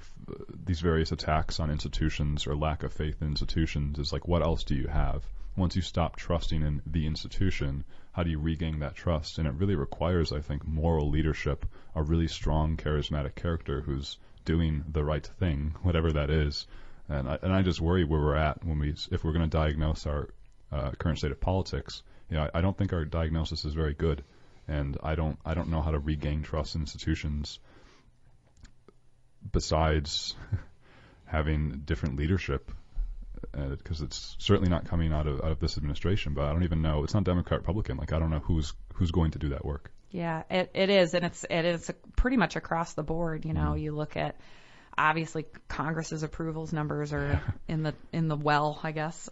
these various attacks on institutions or lack of faith in institutions is what else do you have? Once you stop trusting in the institution, how do you regain that trust? And it really requires, I think, moral leadership, a really strong, charismatic character who's doing the right thing, whatever that is. And I just worry where we're at if we're going to diagnose our current state of politics. I don't think our diagnosis is very good, and I don't know how to regain trust in institutions besides having different leadership, because it's certainly not coming out of this administration. But I don't even know. It's not Democrat, Republican. I don't know who's going to do that work. Yeah, it is, and it is pretty much across the board. You look at obviously Congress's approvals numbers are in the well, I guess.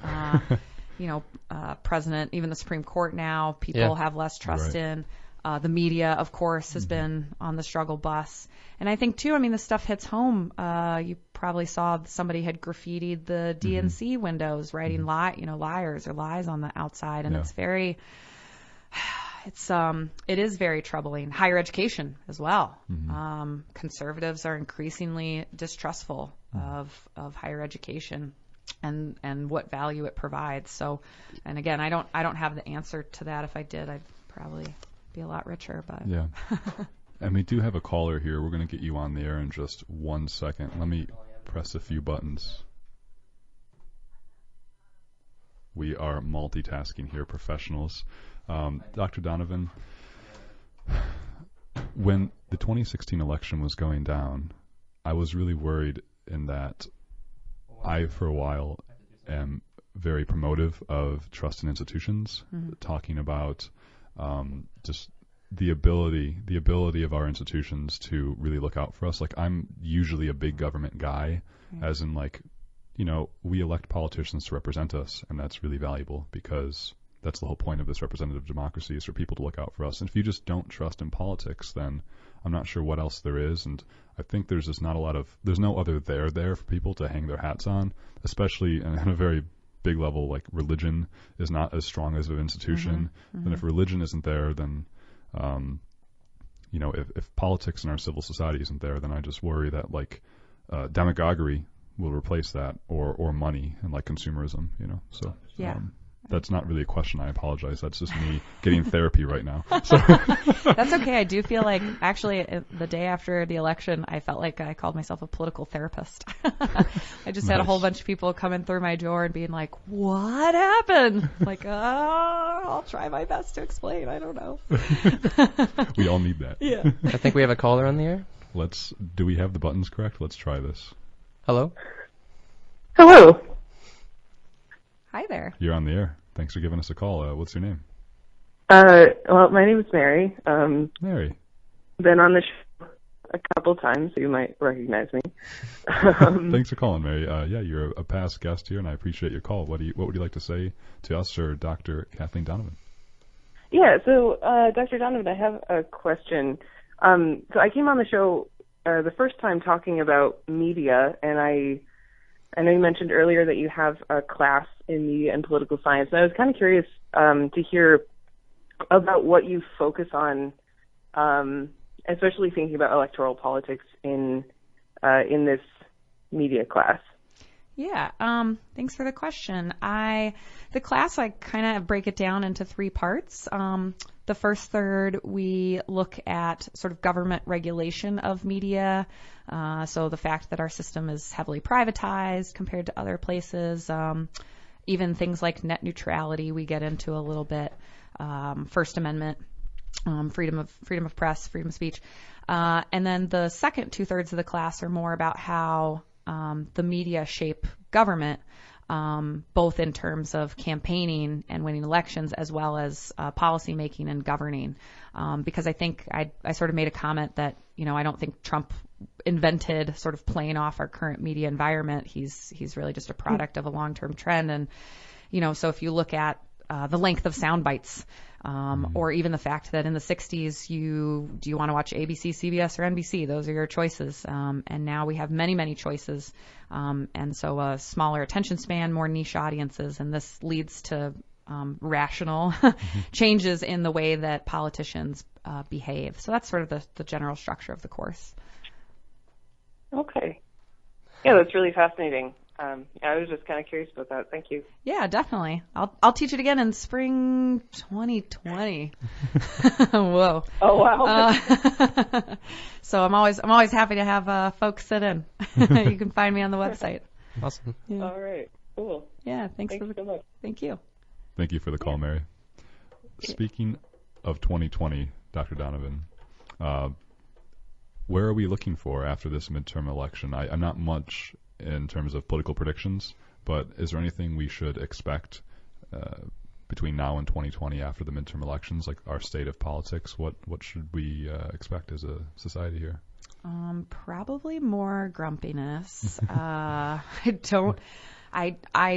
President, even the Supreme Court now, people have less trust in. The media, of course, has been on the struggle bus. And I think, too, this stuff hits home. You probably saw somebody had graffitied the DNC windows, writing liars or lies on the outside. And it's very, it is very troubling. Higher education as well. Conservatives are increasingly distrustful of higher education and what value it provides. So, and again, I don't have the answer to that. If I did, I'd probably be a lot richer, but yeah. And we do have a caller here. We're going to get you on the air in just 1 second. Let me press a few buttons. We are multitasking here, professionals. Dr. Donovan, when the 2016 election was going down, I was really worried in that I, for a while, am very promotive of trust in institutions, talking about just the ability of our institutions to really look out for us. I'm usually a big government guy, as in we elect politicians to represent us, and that's really valuable because that's the whole point of this representative democracy, is for people to look out for us. And if you just don't trust in politics, then I'm not sure what else there is. And I think there's just not a lot of, there's no other there for people to hang their hats on, especially on a very big level. Like religion is not as strong as an institution. And if religion isn't there, then, if politics in our civil society isn't there, then I just worry that like demagoguery will replace that, or money and like consumerism, So Yeah. That's not really a question. I apologize. That's just me getting therapy right now. So. That's okay. I do feel like, actually, the day after the election, I felt like I called myself a political therapist. I just had a whole bunch of people coming through my door and being like, what happened? Like, I'll try my best to explain. I don't know. We all need that. Yeah. I think we have a caller on the air. Do we have the buttons correct? Let's try this. Hello? Hello. Hi there. You're on the air. Thanks for giving us a call. What's your name? Well, my name is Mary. Mary. Been on the show a couple times, so you might recognize me. Thanks for calling, Mary. Yeah, you're a past guest here, and I appreciate your call. What would you like to say to us or Dr. Kathleen Donovan? Yeah, so Dr. Donovan, I have a question. So I came on the show the first time talking about media, and I know you mentioned earlier that you have a class in media and political science, and I was kind of curious to hear about what you focus on, especially thinking about electoral politics in this media class. Yeah, thanks for the question. The class, I kind of break it down into 3 parts. The first third, we look at sort of government regulation of media. So the fact that our system is heavily privatized compared to other places. Even things like net neutrality, we get into a little bit. First Amendment, freedom of press, freedom of speech. And then the second 2/3 of the class are more about how the media shape government, both in terms of campaigning and winning elections, as well as policy making and governing. Because I think I sort of made a comment that, I don't think Trump invented sort of playing off our current media environment. He's really just a product of a long-term trend. And, so if you look at the length of sound bites, or even the fact that in the 60s, do you want to watch ABC, CBS, or NBC? Those are your choices. And now we have many, many choices. And so a smaller attention span, more niche audiences, and this leads to rational changes in the way that politicians behave. So that's sort of the general structure of the course. Okay. Yeah, that's really fascinating. I was just kind of curious about that. Thank you. Yeah, definitely. I'll teach it again in spring 2020. Whoa. Oh wow. So I'm always happy to have folks sit in. You can find me on the website. Awesome. Yeah. All right. Cool. Yeah. Thanks so much. Thank you. Thank you for the call, Mary. Speaking of 2020, Dr. Donovan, where are we looking for after this midterm election? I'm not much in terms of political predictions, but is there anything we should expect between now and 2020 after the midterm elections, like our state of politics? What should we expect as a society here? Probably more grumpiness. I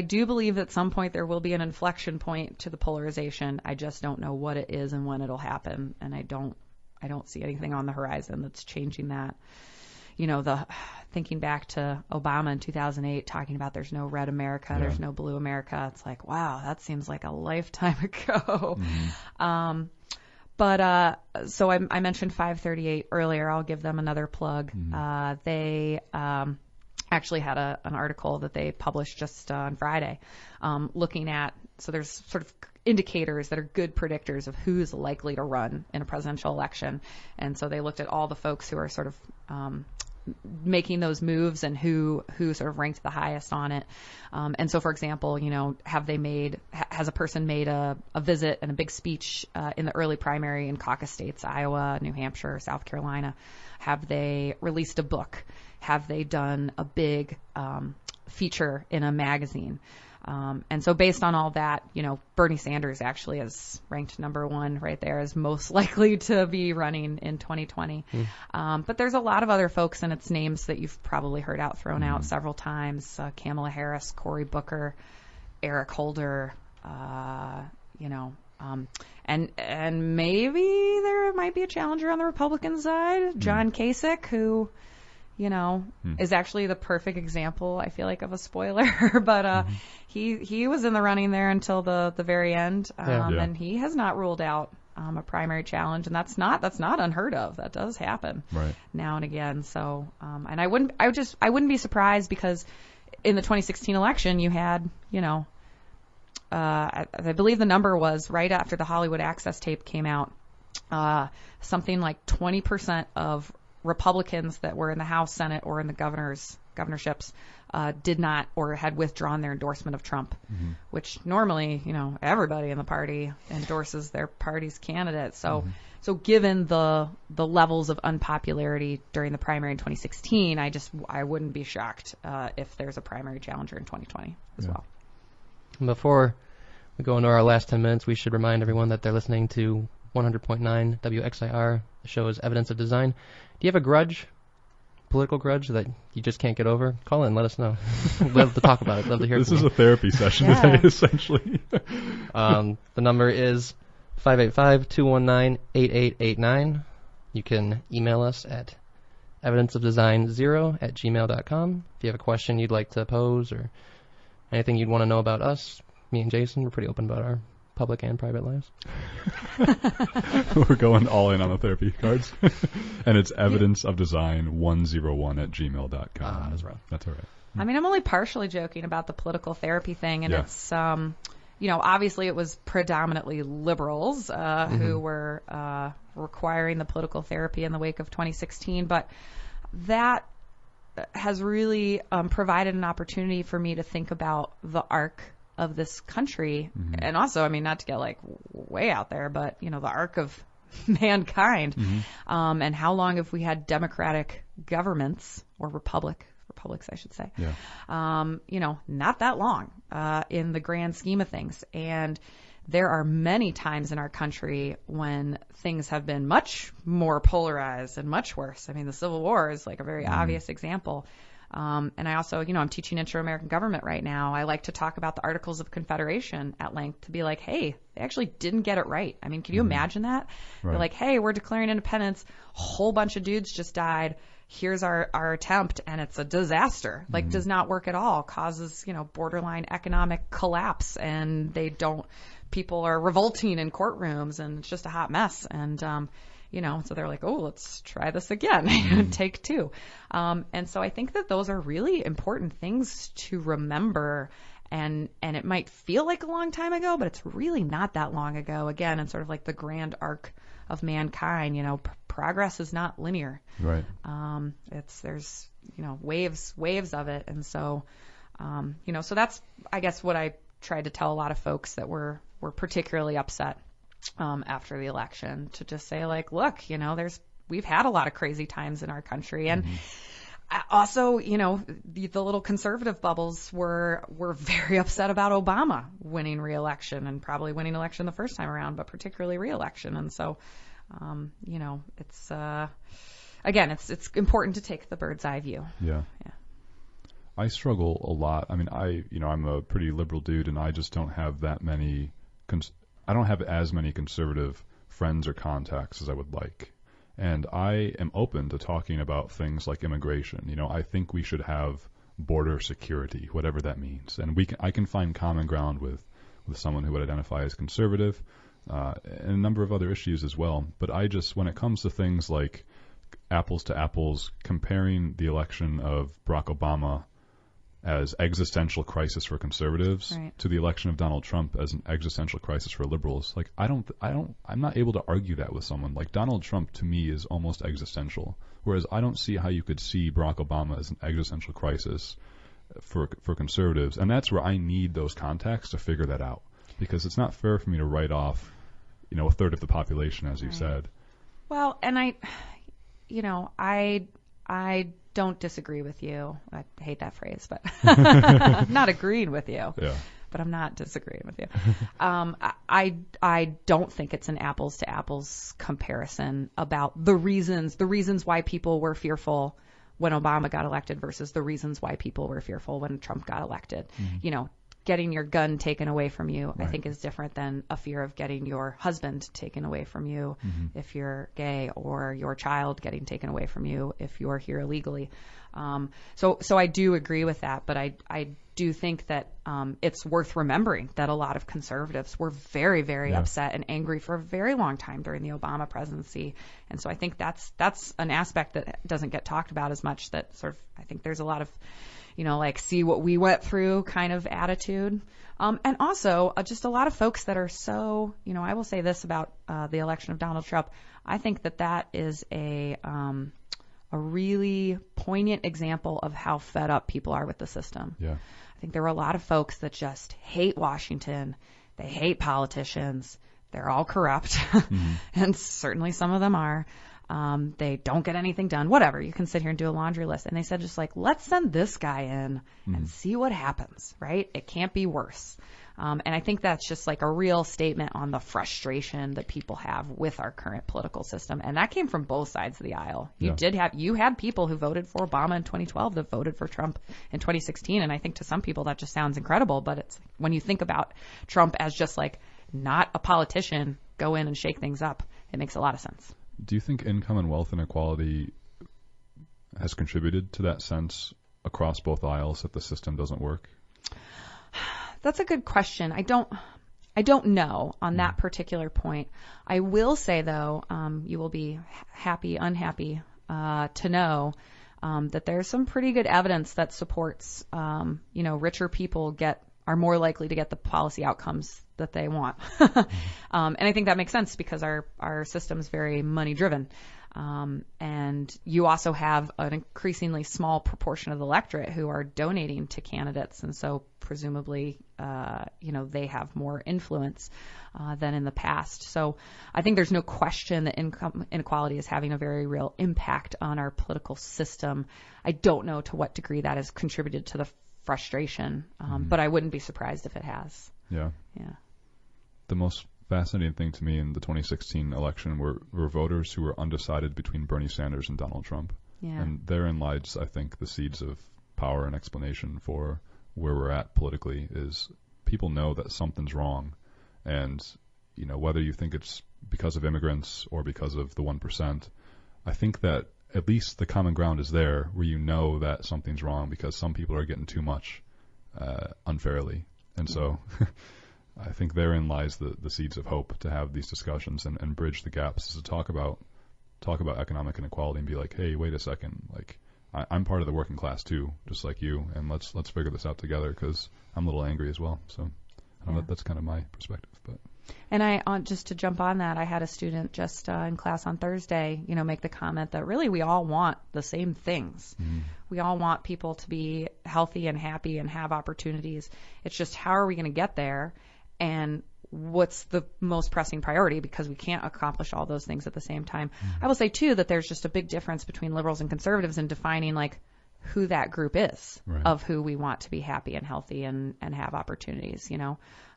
do believe at some point there will be an inflection point to the polarization. I just don't know what it is and when it'll happen, and I don't see anything on the horizon that's changing that. Thinking back to Obama in 2008 talking about there's no red America, there's no blue America. It's like, wow, that seems like a lifetime ago. So I mentioned 538 earlier. I'll give them another plug. They actually had an article that they published just on Friday looking at, so there's sort of indicators that are good predictors of who's likely to run in a presidential election. And so they looked at all the folks who are sort of making those moves and who sort of ranked the highest on it. And so, for example, has a person made a visit and a big speech in the early primary in caucus states, Iowa, New Hampshire, South Carolina? Have they released a book? Have they done a big feature in a magazine? And so based on all that, Bernie Sanders actually is ranked number 1 right there as most likely to be running in 2020. But there's a lot of other folks, and it's names that you've probably heard thrown out several times. Kamala Harris, Cory Booker, Eric Holder, and maybe there might be a challenger on the Republican side, John Kasich, who is actually the perfect example, I feel like, of a spoiler. But he was in the running there until the very end, and he has not ruled out a primary challenge, and that's not unheard of. That does happen now and again. So, and I wouldn't be surprised, because in the 2016 election you had, I believe the number was right after the Hollywood Access tape came out, something like 20% of Republicans that were in the House, Senate, or in the governorships did not or had withdrawn their endorsement of Trump, which normally, everybody in the party endorses their party's candidate. So, so given the levels of unpopularity during the primary in 2016, I wouldn't be shocked if there's a primary challenger in 2020 as well. Before we go into our last 10 minutes, we should remind everyone that they're listening to 100.9 WXIR. The show is Evidence of Design. Do you have a grudge, political grudge, that you just can't get over? Call in, let us know. We'd love to talk about it. Love to hear This from is you. a therapy session today, essentially. The number is 585-219-8889. You can email us at evidenceofdesign0@gmail.com. If you have a question you'd like to pose or anything you'd want to know about us, me and Jason, we're pretty open about our public and private lives. We're going all in on the therapy cards. And it's evidenceofdesign101@gmail.com. That's right. That's all right. I mean, I'm only partially joking about the political therapy thing, and it's, obviously it was predominantly liberals who were requiring the political therapy in the wake of 2016, but that has really provided an opportunity for me to think about the arc of this country, and also, I mean, not to get like way out there, but the arc of mankind, and how long have we had democratic governments, or republics, I should say. Not that long in the grand scheme of things. And there are many times in our country when things have been much more polarized and much worse. I mean, the Civil War is like a very obvious example. And I also, I'm teaching Intro to American Government right now. I like to talk about the Articles of Confederation at length, to be like, hey, they actually didn't get it right. I mean, can you imagine that? They're like, hey, we're declaring independence. A whole bunch of dudes just died. Here's our attempt, and it's a disaster. Like, does not work at all. Causes, borderline economic collapse, and people are revolting in courtrooms, and it's just a hot mess. And, so they're like, oh, let's try this again. Take two. And so I think that those are really important things to remember. And it might feel like a long time ago, but it's really not that long ago. Again, in sort of like the grand arc of mankind, progress is not linear. Right. There's waves of it. And so, so that's, I guess, what I tried to tell a lot of folks that were particularly upset after the election, to just say, like, look, we've had a lot of crazy times in our country. And also, the little conservative bubbles were very upset about Obama winning re-election, and probably winning election the first time around, but particularly re-election. And so, it's, again, it's important to take the bird's eye view. Yeah. I struggle a lot. I mean, I'm a pretty liberal dude, and I just don't have that many I don't have as many conservative friends or contacts as I would like. And I am open to talking about things like immigration. I think we should have border security, whatever that means. And I can find common ground with someone who would identify as conservative, and a number of other issues as well. But when it comes to things like apples to apples, comparing the election of Barack Obama as existential crisis for conservatives to the election of Donald Trump as an existential crisis for liberals, like I'm not able to argue that with someone. Like, Donald Trump to me is almost existential, whereas I don't see how you could see Barack Obama as an existential crisis for conservatives. And that's where I need those contacts to figure that out, because it's not fair for me to write off, a third of the population, as you said. Well, and I don't disagree with you. I hate that phrase, but I'm not agreeing with you. Yeah. But I'm not disagreeing with you. I don't think it's an apples to apples comparison about the reasons why people were fearful when Obama got elected versus the reasons why people were fearful when Trump got elected. getting your gun taken away from you, Right. I think is different than a fear of getting your husband taken away from you if you're gay, or your child getting taken away from you if you're here illegally. So I do agree with that, but I do think that it's worth remembering that a lot of conservatives were very, very upset and angry for a very long time during the Obama presidency. And so I think that's an aspect that doesn't get talked about as much, that sort of, I think there's a lot of, like, see what we went through kind of attitude. And also just a lot of folks that are so, I will say this about the election of Donald Trump. I think that is a really poignant example of how fed up people are with the system. Yeah. I think there were a lot of folks that just hate Washington. They hate politicians. They're all corrupt. And certainly some of them are. They don't get anything done, whatever. You can sit here and do a laundry list. And they said, just like, let's send this guy in and see what happens, right? It can't be worse. And I think that's just like a real statement on the frustration that people have with our current political system. And that came from both sides of the aisle. You had people who voted for Obama in 2012 that voted for Trump in 2016. And I think to some people that just sounds incredible. But it's when you think about Trump as just like not a politician, go in and shake things up, it makes a lot of sense. Do you think income and wealth inequality has contributed to that sense across both aisles that the system doesn't work? That's a good question. I don't know on that particular point. I will say, though, you will be unhappy to know that there's some pretty good evidence that supports, richer people are more likely to get the policy outcomes that they want. And I think that makes sense because our system is very money driven. And you also have an increasingly small proportion of the electorate who are donating to candidates. And so presumably, they have more influence than in the past. So I think there's no question that income inequality is having a very real impact on our political system. I don't know to what degree that has contributed to the frustration, but I wouldn't be surprised if it has. Yeah. The most fascinating thing to me in the 2016 election were voters who were undecided between Bernie Sanders and Donald Trump. Yeah. And therein lies, I think, the seeds of power and explanation for where we're at politically is people know that something's wrong. And, whether you think it's because of immigrants or because of the 1%, I think that at least the common ground is there where you know that something's wrong because some people are getting too much unfairly. And so I think therein lies the seeds of hope to have these discussions and bridge the gaps, is to talk about economic inequality and be like, hey, wait a second, like I'm part of the working class too, just like you, and let's figure this out together because I'm a little angry as well. So that's kind of my perspective. But and just to jump on that, I had a student just in class on Thursday, make the comment that really we all want the same things. We all want people to be healthy and happy and have opportunities. It's just how are we going to get there? And what's the most pressing priority, because we can't accomplish all those things at the same time. I will say, too, that there's just a big difference between liberals and conservatives in defining, like, who that group is of who we want to be happy and healthy and have opportunities,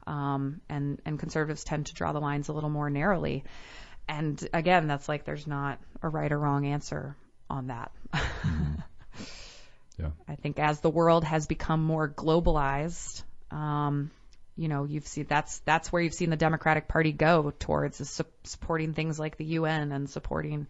and conservatives tend to draw the lines a little more narrowly. And, again, that's like there's not a right or wrong answer on that. Yeah. I think as the world has become more globalized, you've seen that's where you've seen the Democratic Party go towards, is supporting things like the UN and supporting,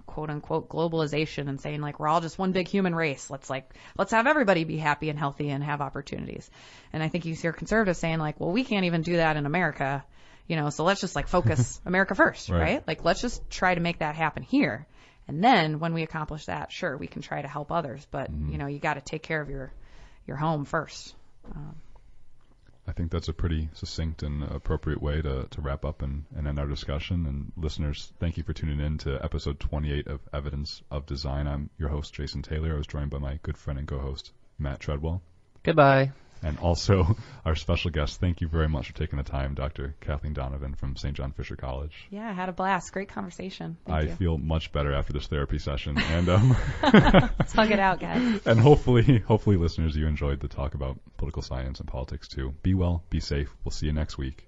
quote unquote globalization, and saying like we're all just one big human race. Let's have everybody be happy and healthy and have opportunities. And I think you hear conservatives saying like, well, we can't even do that in America, so let's just like focus America first, right? Like let's just try to make that happen here. And then when we accomplish that, sure, we can try to help others. But, you got to take care of your home first. I think that's a pretty succinct and appropriate way to wrap up and end our discussion. And listeners, thank you for tuning in to episode 28 of Evidence of Design. I'm your host, Jason Taylor. I was joined by my good friend and co-host, Matt Treadwell. Goodbye. And also our special guest, thank you very much for taking the time, Dr. Kathleen Donovan from St. John Fisher College. Yeah, I had a blast. Great conversation. Thank you. Feel much better after this therapy session. And let's hug it out, guys. And hopefully, listeners, you enjoyed the talk about political science and politics too. Be well, be safe. We'll see you next week.